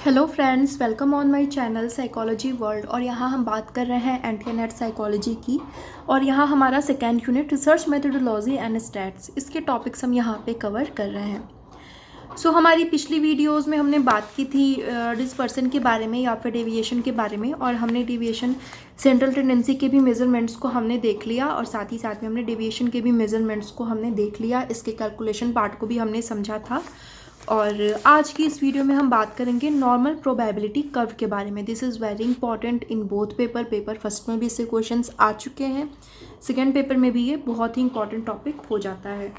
Hello friends, welcome on my channel psychology world. और यहाँ हम बात कर रहे हैं एंटी साइकोलॉजी की। और यहाँ हमारा second unit research methodology and stats, इसके टॉपिक्स हम यहाँ पे कवर कर रहे हैं। हमारी पिछली वीडियोस में हमने बात की थी डिस्पर्सन के बारे में या फिर डेविएशन के बारे में, और हमने डेविएशन सेंट्रल टेंडेंसी के भी मेजरमेंट्स को हमने देख लिया और साथ ही साथ में हमने डेविएशन के भी मेजरमेंट्स को हमने देख लिया। इसके कैलकुलेशन पार्ट को भी हमने समझा था। और आज की इस वीडियो में हम बात करेंगे नॉर्मल प्रोबेबिलिटी कर्व के बारे में। This is very important in both paper first में भी इससे क्वेश्चंस आ चुके हैं, सेकेंड पेपर में भी ये बहुत ही इंपॉर्टेंट टॉपिक हो जाता है।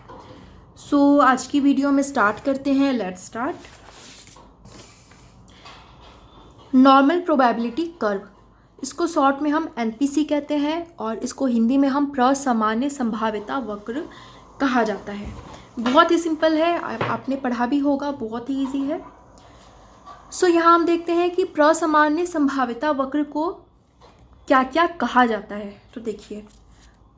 आज की वीडियो में स्टार्ट करते हैं। Let's start. Normal probability curve, इसको शॉर्ट में हम एनपीसी कहते हैं और इसको हिंदी में हम प्रसामान्य संभाव्यता वक्र कहा जाता है। बहुत ही सिंपल है, आपने पढ़ा भी होगा, बहुत ही इजी है। यहाँ हम देखते हैं कि प्रसामान्य संभाव्यता वक्र को क्या क्या कहा जाता है। तो देखिए,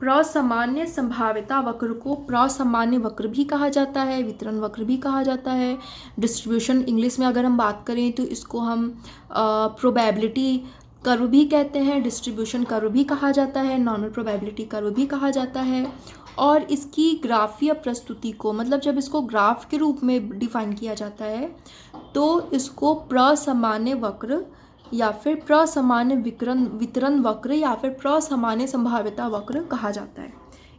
प्रसामान्य संभाव्यता वक्र को प्रसामान्य वक्र भी कहा जाता है, वितरण वक्र भी कहा जाता है। डिस्ट्रीब्यूशन इंग्लिश में अगर हम बात करें तो इसको हम प्रोबेबिलिटी कर्व भी कहते हैं, डिस्ट्रीब्यूशन कर्व भी कहा जाता है, नॉर्मल प्रोबेबिलिटी कर्व भी कहा जाता है। और इसकी ग्राफीय प्रस्तुति को, मतलब जब इसको ग्राफ के रूप में डिफाइन किया जाता है तो इसको प्रसामान्य वक्र या फिर प्रसामान्य वितरण वक्र या फिर प्रसामान्य संभाव्यता वक्र कहा जाता है।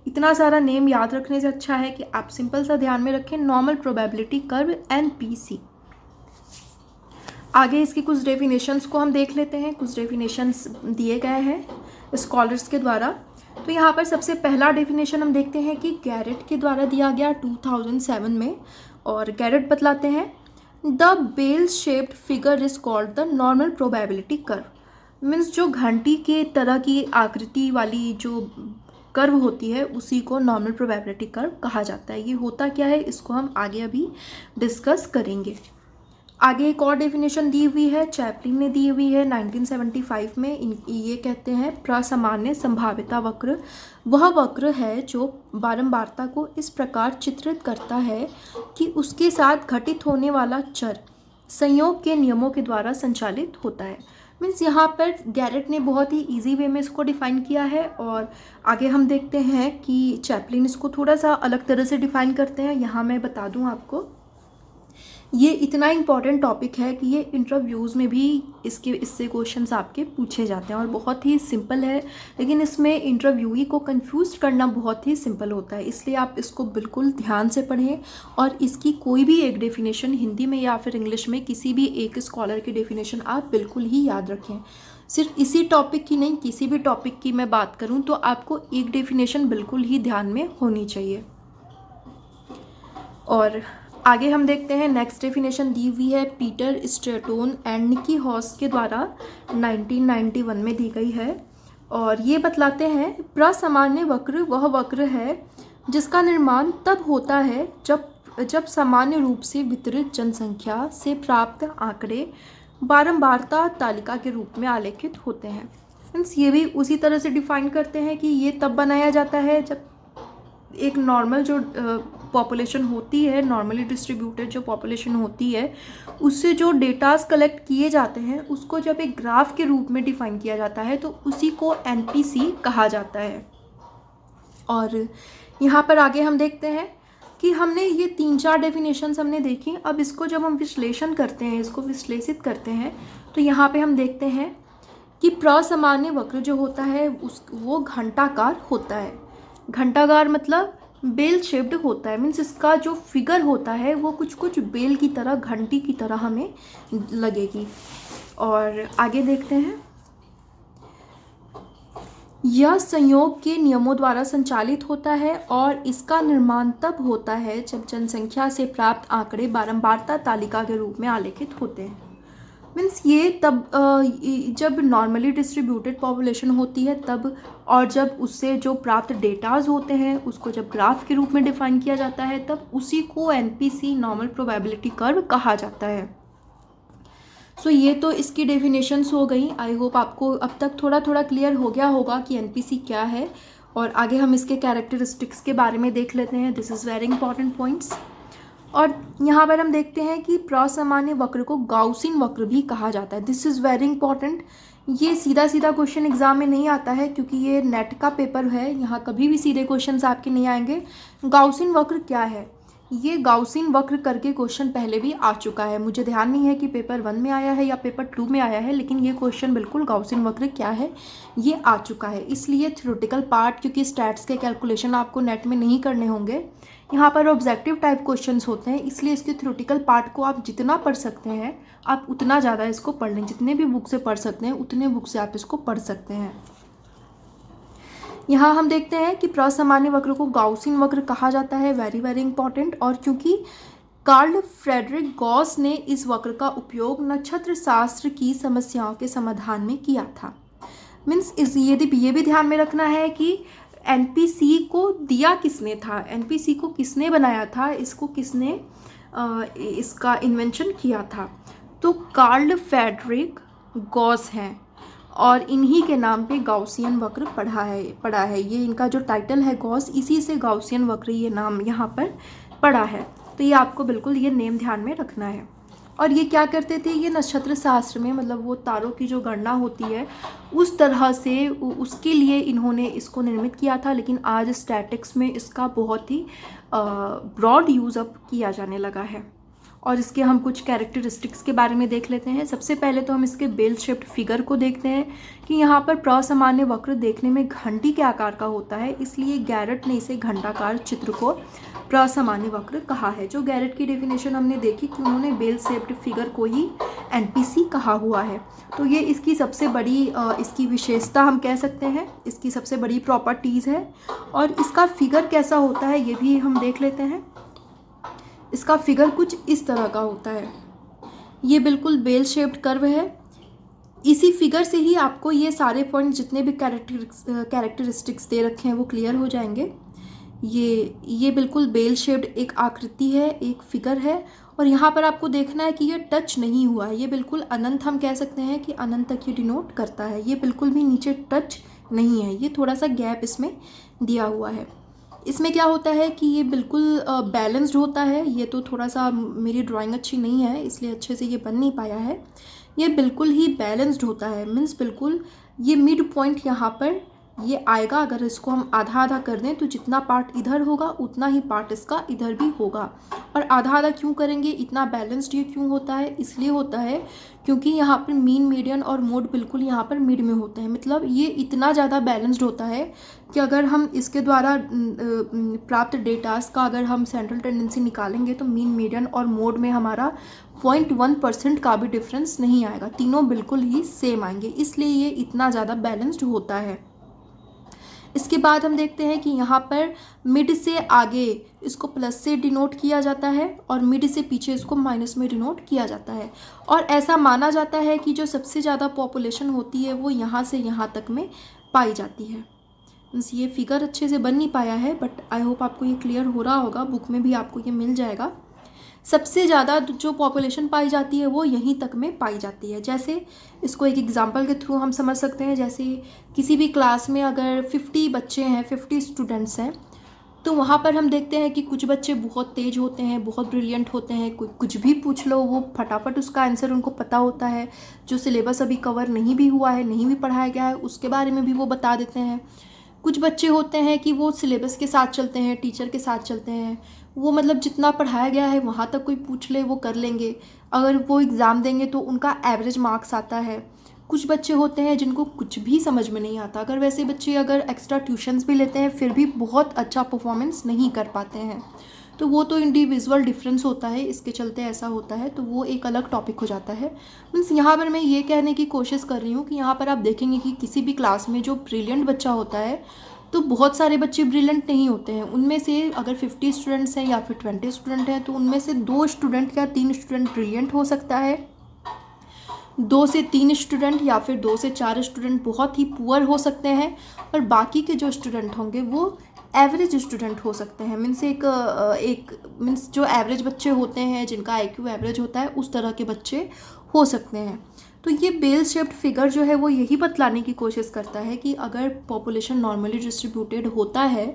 इतना सारा नेम याद रखने से अच्छा है कि आप सिंपल सा ध्यान में रखें, नॉर्मल प्रोबेबिलिटी कर्व एनपीसी। आगे इसकी कुछ डेफिनेशंस को हम देख लेते हैं। कुछ डेफिनेशंस दिए गए हैं स्कॉलर्स के द्वारा। तो यहाँ पर सबसे पहला डेफिनेशन हम देखते हैं कि गैरेट के द्वारा दिया गया 2007 में। और गैरेट बतलाते हैं, the bell shaped figure is called the normal probability curve. Means जो घंटी के तरह की आकृति वाली जो कर्व होती है उसी को नॉर्मल प्रोबेबिलिटी कर्व कहा जाता है। ये होता क्या है इसको हम आगे अभी डिस्कस करेंगे। आगे एक और डेफिनेशन दी हुई है, चैपलिन ने दी हुई है 1975 में। ये कहते हैं प्रसामान्य संभाव्यता वक्र वह वक्र है जो बारंबारता को इस प्रकार चित्रित करता है कि उसके साथ घटित होने वाला चर संयोग के नियमों के द्वारा संचालित होता है। मीन्स यहाँ पर गैरेट ने बहुत ही इजी वे में इसको डिफ़ाइन किया है। और आगे हम देखते हैं कि चैपलिन इसको थोड़ा सा अलग तरह से डिफ़ाइन करते हैं। यहाँ मैं बता दूँ आपको, ये इतना इम्पॉर्टेंट टॉपिक है कि ये इंटरव्यूज़ में भी इससे क्वेश्चंस आपके पूछे जाते हैं और बहुत ही सिंपल है। लेकिन इसमें इंटरव्यूई को कंफ्यूज करना बहुत ही सिंपल होता है, इसलिए आप इसको बिल्कुल ध्यान से पढ़ें। और इसकी कोई भी एक डेफिनेशन हिंदी में या फिर इंग्लिश में किसी भी एक स्कॉलर की डेफिनेशन आप बिल्कुल ही याद रखें। सिर्फ इसी टॉपिक की नहीं, किसी भी टॉपिक की मैं बात करूँ तो आपको एक डेफिनेशन बिल्कुल ही ध्यान में होनी चाहिए। और आगे हम देखते हैं, नेक्स्ट डेफिनेशन दी हुई है पीटर स्ट्रेटोन एंड निकी हॉस के द्वारा 1991 में दी गई है। और ये बतलाते हैं, प्रसामान्य वक्र वह वक्र है जिसका निर्माण तब होता है जब सामान्य रूप से वितरित जनसंख्या से प्राप्त आंकड़े बारंबारता तालिका के रूप में आलेखित होते हैं। मीन्स ये भी उसी तरह से डिफाइन करते हैं कि ये तब बनाया जाता है जब एक नॉर्मल जो पॉपुलेशन होती है, नॉर्मली डिस्ट्रीब्यूटेड जो पॉपुलेशन होती है, उससे जो डेटास कलेक्ट किए जाते हैं उसको जब एक ग्राफ के रूप में डिफाइन किया जाता है तो उसी को एनपीसी कहा जाता है। और यहाँ पर आगे हम देखते हैं कि हमने ये 3-4 डेफिनेशंस हमने देखी। अब इसको जब हम विश्लेषण करते हैं, इसको विश्लेषित करते हैं, तो यहाँ पे हम देखते हैं कि प्रसामान्य वक्र जो होता है वो घंटाकार होता है। घंटाकार मतलब बेल शेप्ड होता है। मीन्स इसका जो फिगर होता है वो कुछ बेल की तरह, घंटी की तरह हमें लगेगी। और आगे देखते हैं, यह संयोग के नियमों द्वारा संचालित होता है और इसका निर्माण तब होता है जब जनसंख्या से प्राप्त आंकड़े बारंबारता तालिका के रूप में आलेखित होते हैं। मीन्स ये तब जब नॉर्मली डिस्ट्रीब्यूटेड पॉपुलेशन होती है तब, और जब उससे जो प्राप्त डेटाज होते हैं उसको जब ग्राफ के रूप में डिफाइन किया जाता है तब उसी को एनपीसी नॉर्मल प्रोबेबिलिटी कर्व कहा जाता है। ये तो इसकी डेफिनेशंस हो गई। आई होप आपको अब तक थोड़ा थोड़ा क्लियर हो गया होगा कि एनपीसी क्या है। और आगे हम इसके कैरेक्टरिस्टिक्स के बारे में देख लेते हैं। This is very important points. और यहाँ पर हम देखते हैं कि प्रसामान्य वक्र को गाउसियन वक्र भी कहा जाता है। This is very important. ये सीधा सीधा क्वेश्चन एग्जाम में नहीं आता है क्योंकि ये नेट का पेपर है, यहाँ कभी भी सीधे क्वेश्चंस आपके नहीं आएंगे। गाउसियन वक्र क्या है? ये गाउसियन वक्र करके क्वेश्चन पहले भी आ चुका है, मुझे ध्यान नहीं है कि पेपर 1 में आया है या पेपर 2 में आया है, लेकिन ये क्वेश्चन बिल्कुल गाउसियन वक्र क्या है ये आ चुका है। इसलिए थ्योरेटिकल पार्ट, क्योंकि स्टैट्स के कैलकुलेशन आपको नेट में नहीं करने होंगे, यहाँ पर ऑब्जेक्टिव टाइप क्वेश्चंस होते हैं, इसलिए इसके थ्योरेटिकल पार्ट को आप जितना पढ़ सकते हैं आप उतना ज़्यादा इसको पढ़ लें। जितने भी बुक से पढ़ सकते हैं उतने बुक से आप इसको पढ़ सकते हैं। यहाँ हम देखते हैं कि प्रसामान्य वक्र को गाउसियन वक्र कहा जाता है, वेरी वेरी इंपॉर्टेंट। और क्योंकि कार्ल फ्रेडरिक गॉस ने इस वक्र का उपयोग नक्षत्र शास्त्र की समस्याओं के समाधान में किया था। मीन्स ये भी ध्यान में रखना है कि एनपीसी को दिया किसने था, एनपीसी को किसने बनाया था, इसको किसने इसका इन्वेंशन किया था, तो कार्ल फ्रेडरिक गॉस हैं और इन्हीं के नाम पे गाउसियन वक्र पढ़ा है। ये इनका जो टाइटल है गॉस, इसी से गाउसियन वक्र ये नाम यहाँ पर पड़ा है। तो ये आपको बिल्कुल ये नेम ध्यान में रखना है। और ये क्या करते थे, ये नक्षत्र शास्त्र में मतलब वो तारों की जो गणना होती है उस तरह से उसके लिए इन्होंने इसको निर्मित किया था, लेकिन आज स्टैटिक्स में इसका बहुत ही ब्रॉड यूज़ अप किया जाने लगा है। और इसके हम कुछ कैरेक्टरिस्टिक्स के बारे में देख लेते हैं। सबसे पहले तो हम इसके बेल शेप्ड फिगर को देखते हैं कि यहाँ पर प्रसामान्य वक्र देखने में घंटी के आकार का होता है, इसलिए गैरेट ने इसे घंटाकार चित्र को प्रसामान्य वक्र कहा है। जो गैरेट की डेफिनेशन हमने देखी कि उन्होंने बेल शेप्ड फिगर को ही एनपीसी कहा हुआ है। तो ये इसकी सबसे बड़ी इसकी विशेषता हम कह सकते हैं, इसकी सबसे बड़ी प्रॉपर्टीज़ है। और इसका फिगर कैसा होता है ये भी हम देख लेते हैं। इसका फिगर कुछ इस तरह का होता है, ये बिल्कुल बेल शेप्ड कर्व है। इसी फिगर से ही आपको ये सारे पॉइंट जितने भी कैरेक्टरिस्टिक्स दे रखे हैं वो क्लियर हो जाएंगे। ये बिल्कुल बेल शेप्ड एक आकृति है, एक फिगर है। और यहाँ पर आपको देखना है कि ये टच नहीं हुआ है, ये बिल्कुल अनंत, हम कह सकते हैं कि अनंत तक ये डिनोट करता है। ये बिल्कुल भी नीचे टच नहीं है, ये थोड़ा सा गैप इसमें दिया हुआ है। इसमें क्या होता है कि ये बिल्कुल बैलेंस्ड होता है। ये तो थोड़ा सा मेरी ड्राइंग अच्छी नहीं है इसलिए अच्छे से ये बन नहीं पाया है। ये बिल्कुल ही बैलेंस्ड होता है, मीन्स बिल्कुल ये मिड पॉइंट यहाँ पर ये आएगा। अगर इसको हम आधा आधा कर दें तो जितना पार्ट इधर होगा उतना ही पार्ट इसका इधर भी होगा। और आधा आधा क्यों करेंगे, इतना बैलेंस्ड ये क्यों होता है, इसलिए होता है क्योंकि यहाँ पर मीन, मीडियन और मोड बिल्कुल यहाँ पर मिड में होते हैं। मतलब ये इतना ज़्यादा बैलेंस्ड होता है कि अगर हम इसके द्वारा प्राप्त डेटास का अगर हम सेंट्रल टेंडेंसी निकालेंगे तो मीन, मीडियन और मोड में हमारा 0.1% का भी डिफरेंस नहीं आएगा, तीनों बिल्कुल ही सेम आएंगे, इसलिए ये इतना ज़्यादा बैलेंस्ड होता है। इसके बाद हम देखते हैं कि यहाँ पर मिड से आगे इसको प्लस से डिनोट किया जाता है और मिड से पीछे इसको माइनस में डिनोट किया जाता है। और ऐसा माना जाता है कि जो सबसे ज़्यादा पॉपुलेशन होती है वो यहाँ से यहाँ तक में पाई जाती है। मीन्स ये फिगर अच्छे से बन नहीं पाया है, बट आई होप आपको ये क्लियर हो रहा होगा, बुक में भी आपको ये मिल जाएगा। सबसे ज़्यादा जो पॉपुलेशन पाई जाती है वो यहीं तक में पाई जाती है। जैसे इसको एक एग्जांपल के थ्रू हम समझ सकते हैं, जैसे किसी भी क्लास में अगर 50 बच्चे हैं, 50 स्टूडेंट्स हैं, तो वहाँ पर हम देखते हैं कि कुछ बच्चे बहुत तेज़ होते हैं, बहुत ब्रिलियंट होते हैं, कुछ भी पूछ लो वो फटाफट उसका आंसर उनको पता होता है। जो सिलेबस अभी कवर नहीं भी हुआ है, नहीं भी पढ़ाया गया है, उसके बारे में भी वो बता देते हैं। कुछ बच्चे होते हैं कि वो सिलेबस के साथ चलते हैं, टीचर के साथ चलते हैं, वो मतलब जितना पढ़ाया गया है वहाँ तक कोई पूछ ले वो कर लेंगे, अगर वो एग्ज़ाम देंगे तो उनका एवरेज मार्क्स आता है। कुछ बच्चे होते हैं जिनको कुछ भी समझ में नहीं आता, अगर वैसे बच्चे अगर एक्स्ट्रा ट्यूशन्स भी लेते हैं फिर भी बहुत अच्छा परफॉर्मेंस नहीं कर पाते हैं। तो वो तो इंडिविजुअल डिफरेंस होता है, इसके चलते ऐसा होता है, तो वो एक अलग टॉपिक हो जाता है। मीन्स यहाँ पर मैं ये कहने की कोशिश कर रही हूँ कि यहाँ पर आप देखेंगे कि किसी भी क्लास में जो ब्रिलियंट बच्चा होता है तो बहुत सारे बच्चे ब्रिलियंट नहीं होते हैं। उनमें से अगर 50 स्टूडेंट्स हैं या फिर 20 स्टूडेंट हैं तो उनमें से 2 स्टूडेंट या 3 स्टूडेंट ब्रिलियंट हो सकता है, 2 से 3 स्टूडेंट या फिर 2 से 4 स्टूडेंट बहुत ही पुअर हो सकते हैं, और बाकी के जो स्टूडेंट होंगे वो एवरेज स्टूडेंट हो सकते हैं। मीन्स मीन्स जो एवरेज बच्चे होते हैं जिनका IQ एवरेज होता है उस तरह के बच्चे हो सकते हैं। तो ये बेल शेप्ड फिगर जो है वो यही बतलाने की कोशिश करता है कि अगर पॉपुलेशन नॉर्मली डिस्ट्रीब्यूटेड होता है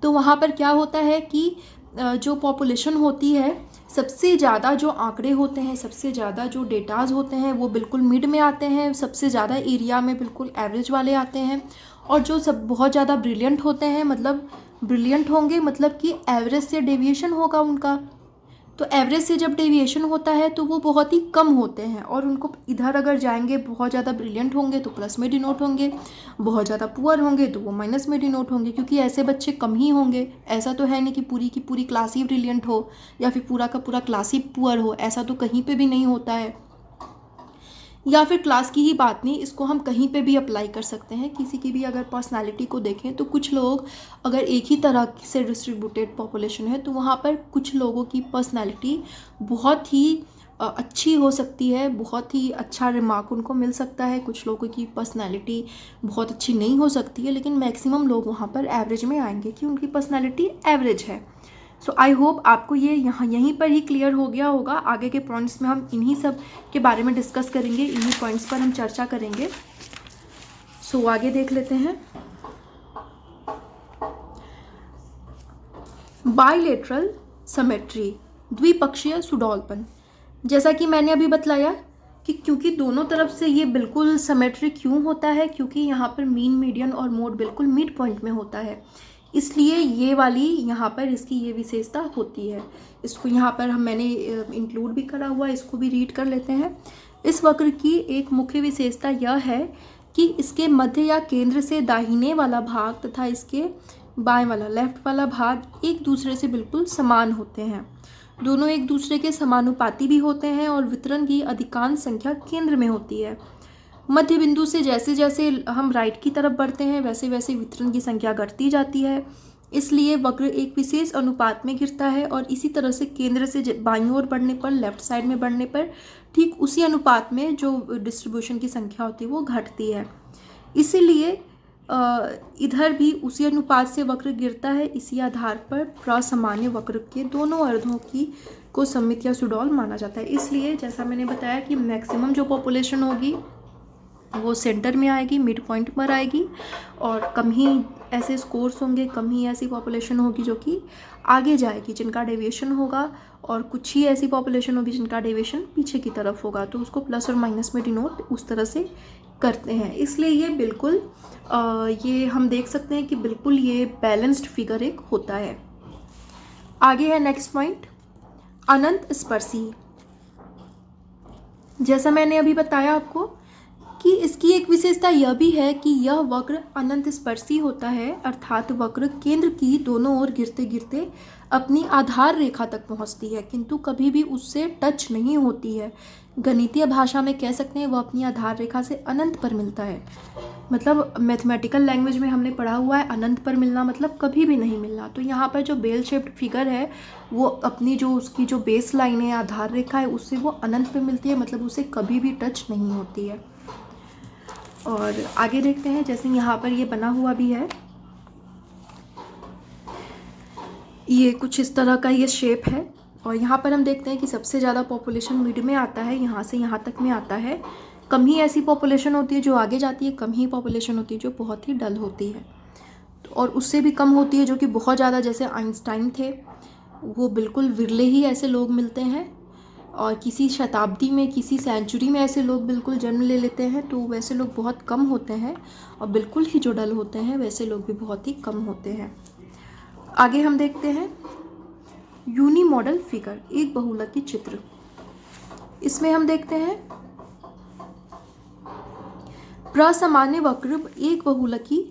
तो वहाँ पर क्या होता है कि जो पॉपुलेशन होती है, सबसे ज़्यादा जो आंकड़े होते हैं, सबसे ज़्यादा जो डेटाज होते हैं वो बिल्कुल मिड में आते हैं, सबसे ज़्यादा एरिया में बिल्कुल एवरेज वाले आते हैं। और जो सब बहुत ज़्यादा ब्रिलियंट होते हैं, मतलब ब्रिलियंट होंगे मतलब कि एवरेज से डेविएशन होगा उनका। तो एवरेज से जब डेविएशन होता है तो वो बहुत ही कम होते हैं, और उनको इधर अगर जाएंगे, बहुत ज़्यादा ब्रिलियंट होंगे तो प्लस में डिनोट होंगे, बहुत ज़्यादा पुअर होंगे तो वो माइनस में डिनोट होंगे, क्योंकि ऐसे बच्चे कम ही होंगे। ऐसा तो है नहीं कि पूरी की पूरी क्लास ही ब्रिलियंट हो या फिर पूरा का पूरा क्लास ही पुअर हो, ऐसा तो कहीं पर भी नहीं होता है। या फिर क्लास की ही बात नहीं, इसको हम कहीं पे भी अप्लाई कर सकते हैं। किसी की भी अगर पर्सनालिटी को देखें तो कुछ लोग अगर एक ही तरह से डिस्ट्रीब्यूटेड पॉपुलेशन है तो वहाँ पर कुछ लोगों की पर्सनालिटी बहुत ही अच्छी हो सकती है, बहुत ही अच्छा रिमार्क उनको मिल सकता है। कुछ लोगों की पर्सनालिटी बहुत अच्छी नहीं हो सकती है, लेकिन मैक्सिमम लोग वहाँ पर एवरेज में आएंगे कि उनकी पर्सनालिटी एवरेज है। सो आई होप आपको ये यहीं पर ही क्लियर हो गया होगा। आगे के पॉइंट्स में हम इन्हीं सब के बारे में डिस्कस करेंगे, इन्हीं पॉइंट्स पर हम चर्चा करेंगे। सो आगे देख लेते हैं। बाइलेटरल सिमेट्री, द्विपक्षीय सुडौलपन। जैसा कि मैंने अभी बतलाया कि क्योंकि दोनों तरफ से ये बिल्कुल सिमेट्री क्यों होता है, क्योंकि यहाँ पर मीन, मीडियन और मोड बिल्कुल मिड पॉइंट में होता है, इसलिए ये वाली यहाँ पर इसकी ये विशेषता होती है। इसको यहाँ पर मैंने इंक्लूड भी करा हुआ, इसको भी रीड कर लेते हैं। इस वक्र की एक मुख्य विशेषता यह है कि इसके मध्य या केंद्र से दाहिने वाला भाग तथा इसके बाएं वाला, लेफ्ट वाला भाग एक दूसरे से बिल्कुल समान होते हैं। दोनों एक दूसरे के समानुपाती भी होते हैं और वितरण की अधिकांश संख्या केंद्र में होती है। मध्य बिंदु से जैसे जैसे हम राइट की तरफ बढ़ते हैं वैसे वैसे वितरण की संख्या घटती जाती है, इसलिए वक्र एक विशेष अनुपात में गिरता है। और इसी तरह से केंद्र से बाईं ओर बढ़ने पर, लेफ्ट साइड में बढ़ने पर ठीक उसी अनुपात में जो डिस्ट्रीब्यूशन की संख्या होती है वो घटती है। इसीलिए इधर भी उसी अनुपात से वक्र गिरता है। इसी आधार पर प्रसामान्य वक्र के दोनों अर्धों की को सममित या सुडौल माना जाता है। इसलिए जैसा मैंने बताया कि मैक्सिमम जो पॉपुलेशन होगी वो सेंटर में आएगी, मिड पॉइंट पर आएगी, और कम ही ऐसे स्कोर्स होंगे, कम ही ऐसी पॉपुलेशन होगी जो कि आगे जाएगी, जिनका डेविएशन होगा, और कुछ ही ऐसी पॉपुलेशन होगी जिनका डेविएशन पीछे की तरफ होगा। तो उसको प्लस और माइनस में डिनोट उस तरह से करते हैं। इसलिए ये बिल्कुल ये हम देख सकते हैं कि बिल्कुल ये बैलेंस्ड फिगर एक होता है। आगे है नेक्स्ट पॉइंट, अनंत स्पर्शी। जैसा मैंने अभी बताया आपको कि इसकी एक विशेषता यह भी है कि यह वक्र अनंत स्पर्शी होता है, अर्थात वक्र केंद्र की दोनों ओर गिरते गिरते अपनी आधार रेखा तक पहुंचती है, किंतु कभी भी उससे टच नहीं होती है। गणितीय भाषा में कह सकते हैं वह अपनी आधार रेखा से अनंत पर मिलता है। मतलब मैथमेटिकल लैंग्वेज में हमने पढ़ा हुआ है अनंत पर मिलना मतलब कभी भी नहीं मिलना। तो यहाँ पर जो बेल शेप्ड फिगर है वो अपनी जो उसकी जो बेस लाइन है, आधार रेखा है, उससे वो अनंत पे मिलती है, मतलब उसे कभी भी टच नहीं होती है। और आगे देखते हैं, जैसे यहाँ पर ये बना हुआ भी है, ये कुछ इस तरह का ये शेप है, और यहाँ पर हम देखते हैं कि सबसे ज़्यादा पॉपुलेशन मिड में आता है, यहाँ से यहाँ तक में आता है। कम ही ऐसी पॉपुलेशन होती है जो आगे जाती है, कम ही पॉपुलेशन होती है जो बहुत ही डल होती है, और उससे भी कम होती है जो कि बहुत ज़्यादा, जैसे आइंस्टाइन थे, वो बिल्कुल विरले ही ऐसे लोग मिलते हैं, और किसी शताब्दी में, किसी सेंचुरी में ऐसे लोग बिल्कुल जन्म ले लेते हैं। तो वैसे लोग बहुत कम होते हैं, और बिल्कुल ही जो डल होते हैं वैसे लोग भी बहुत ही कम होते हैं। आगे हम देखते हैं यूनी मॉडल फिगर, एक बहुलकी चित्र। इसमें हम देखते हैं प्रसामान्य वक्र एक बहुलकी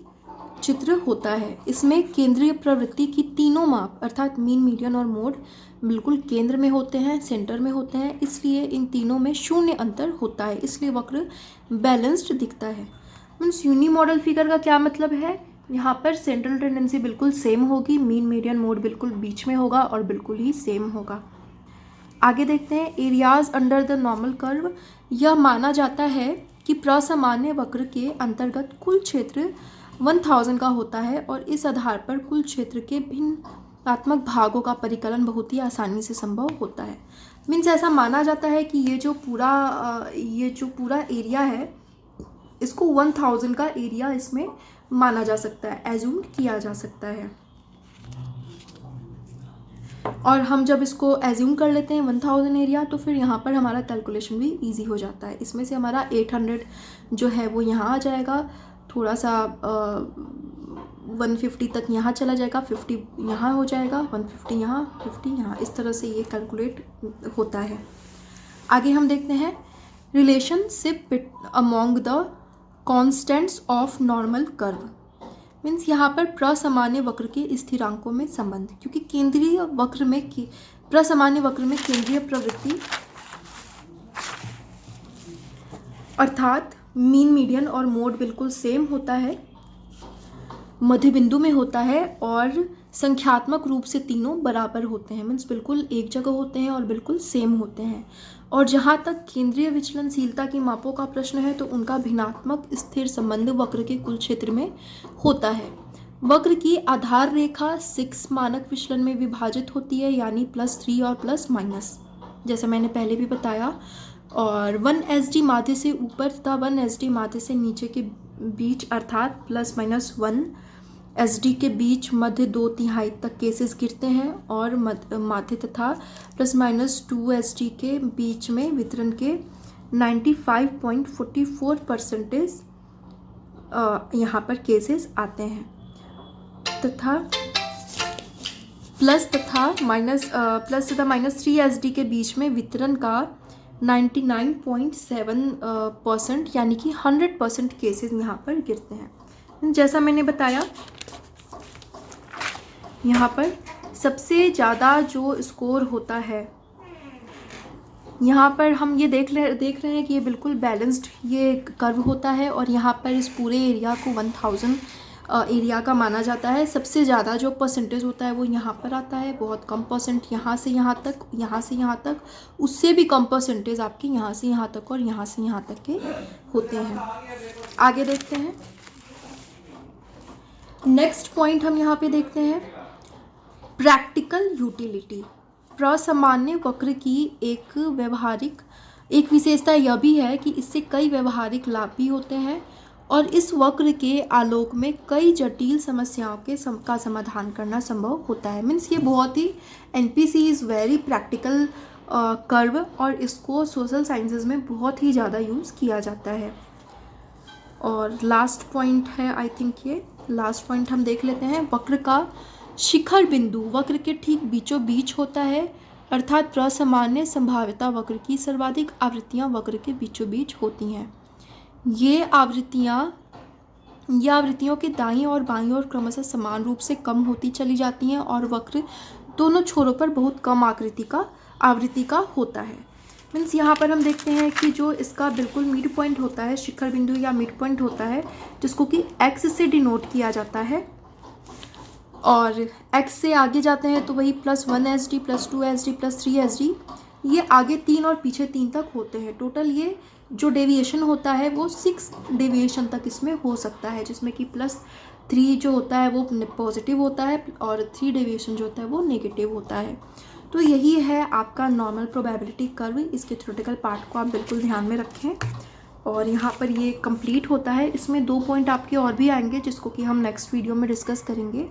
चित्र होता है। इसमें केंद्रीय प्रवृत्ति की तीनों माप अर्थात मीन, मीडियन और मोड बिल्कुल केंद्र में होते हैं, सेंटर में होते हैं, इसलिए इन तीनों में शून्य अंतर होता है, इसलिए वक्र बैलेंस्ड दिखता है। मीन्स यूनी मॉडल फिगर का क्या मतलब है, यहाँ पर सेंट्रल टेंडेंसी बिल्कुल सेम होगी, मीन, मीडियन, मोड बिल्कुल बीच में होगा और बिल्कुल ही सेम होगा। आगे देखते हैं areas under the normal curve. यह माना जाता है कि प्रसामान्य वक्र के अंतर्गत कुल क्षेत्र 1000 का होता है, और इस आधार पर कुल क्षेत्र के भिन्नात्मक भागों का परिकलन बहुत ही आसानी से संभव होता है। मीन्स ऐसा माना जाता है कि ये जो पूरा एरिया है, इसको 1000 का एरिया इसमें माना जा सकता है, एज्यूम किया जा सकता है। और हम जब इसको एज्यूम कर लेते हैं 1000 एरिया, तो फिर यहाँ पर हमारा कैलकुलेशन भी इजी हो जाता है। इसमें से हमारा 800 जो है वो यहाँ आ जाएगा, थोड़ा सा 150 तक यहाँ चला जाएगा, 50 यहाँ हो जाएगा, 150 यहाँ, 50 यहाँ, इस तरह से ये कैलकुलेट होता है। आगे हम देखते हैं relationship among the constants of normal curve. Means यहाँ पर प्रसामान्य वक्र के स्थिरांकों में संबंध, क्योंकि केंद्रीय वक्र में प्रसामान्य वक्र में केंद्रीय प्रवृत्ति अर्थात मीन, मीडियन और मोड बिल्कुल सेम होता है, मध्य बिंदु में होता है, और संख्यात्मक रूप से तीनों बराबर होते हैं। मीन्स बिल्कुल एक जगह होते हैं और बिल्कुल सेम होते हैं। और जहाँ तक केंद्रीय विचलनशीलता की मापों का प्रश्न है, तो उनका भिन्नात्मक स्थिर संबंध वक्र के कुल क्षेत्र में होता है। वक्र की आधार रेखा 6 मानक विचलन में विभाजित होती है, यानी +3 और +- जैसा मैंने पहले भी बताया। और 1 SD माध्य से ऊपर तथा 1 SD माध्य से नीचे के बीच अर्थात +-1 SD के बीच मध्य 2/3 तक केसेस गिरते हैं, और माध्य तथा +-2 SD के बीच में वितरण के 95.44% यहाँ पर केसेस आते हैं, तथा प्लस तथा -3 SD के बीच में वितरण का 99.7% यानी कि 100% केसेस यहाँ पर गिरते हैं। जैसा मैंने बताया, यहाँ पर सबसे ज़्यादा जो स्कोर होता है, यहाँ पर हम ये देख रहे हैं कि ये बिल्कुल बैलेंस्ड ये कर्व होता है, और यहाँ पर इस पूरे एरिया को 1000 एरिया का माना जाता है। सबसे ज़्यादा जो परसेंटेज होता है वो यहाँ पर आता है, बहुत कम परसेंट यहाँ से यहाँ तक, यहाँ से यहाँ तक, उससे भी कम परसेंटेज आपके यहाँ से यहाँ तक और यहाँ से यहाँ तक के होते हैं। आगे देखते हैं, नेक्स्ट पॉइंट हम यहाँ पे देखते हैं प्रैक्टिकल यूटिलिटी। प्रसामान्य वक्र की एक विशेषता यह भी है कि इससे कई व्यवहारिक लाभ भी होते हैं, और इस वक्र के आलोक में कई जटिल समस्याओं का समाधान करना संभव होता है। मीन्स ये बहुत ही NPC is very practical curve, और इसको सोशल साइंसेज में बहुत ही ज़्यादा यूज़ किया जाता है। और लास्ट पॉइंट है, आई थिंक ये लास्ट पॉइंट हम देख लेते हैं, वक्र का शिखर बिंदु वक्र के ठीक बीचों बीच होता है, अर्थात प्रसामान्य संभाव्यता वक्र की सर्वाधिक आवृत्तियाँ वक्र के बीचों बीच होती हैं। ये आवृत्तियों के दाईं और बाईं ओर क्रमशः समान रूप से कम होती चली जाती हैं, और वक्र दोनों छोरों पर बहुत कम आवृत्ति का होता है। मीन्स यहाँ पर हम देखते हैं कि जो इसका बिल्कुल मिड पॉइंट होता है, शिखर बिंदु या मिड पॉइंट होता है, जिसको कि x से डिनोट किया जाता है, और x से आगे जाते हैं तो वही +1 SD, +2 SD, +3 SD, ये आगे 3 और पीछे 3 तक होते हैं। टोटल ये जो डेविएशन होता है वो 6 डेविएशन तक इसमें हो सकता है, जिसमें कि +3 जो होता है वो पॉजिटिव होता है, और 3 डेविएशन जो होता है वो नेगेटिव होता है। तो यही है आपका नॉर्मल प्रोबेबिलिटी कर्व। इसके थ्योरेटिकल पार्ट को आप बिल्कुल ध्यान में रखें, और यहाँ पर ये कंप्लीट होता है। इसमें 2 पॉइंट आपके और भी आएंगे, जिसको कि हम नेक्स्ट वीडियो में डिस्कस करेंगे।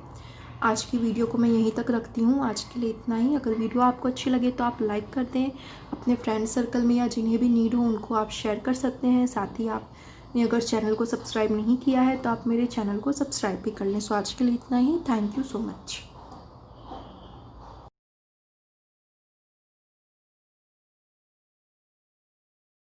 आज की वीडियो को मैं यहीं तक रखती हूँ। आज के लिए इतना ही। अगर वीडियो आपको अच्छी लगे तो आप लाइक कर दें, अपने फ्रेंड सर्कल में या जिन्हें भी नीड हो उनको आप शेयर कर सकते हैं। साथ ही आपने अगर चैनल को सब्सक्राइब नहीं किया है तो आप मेरे चैनल को सब्सक्राइब भी कर लें। सो आज के लिए इतना ही। Thank you so much.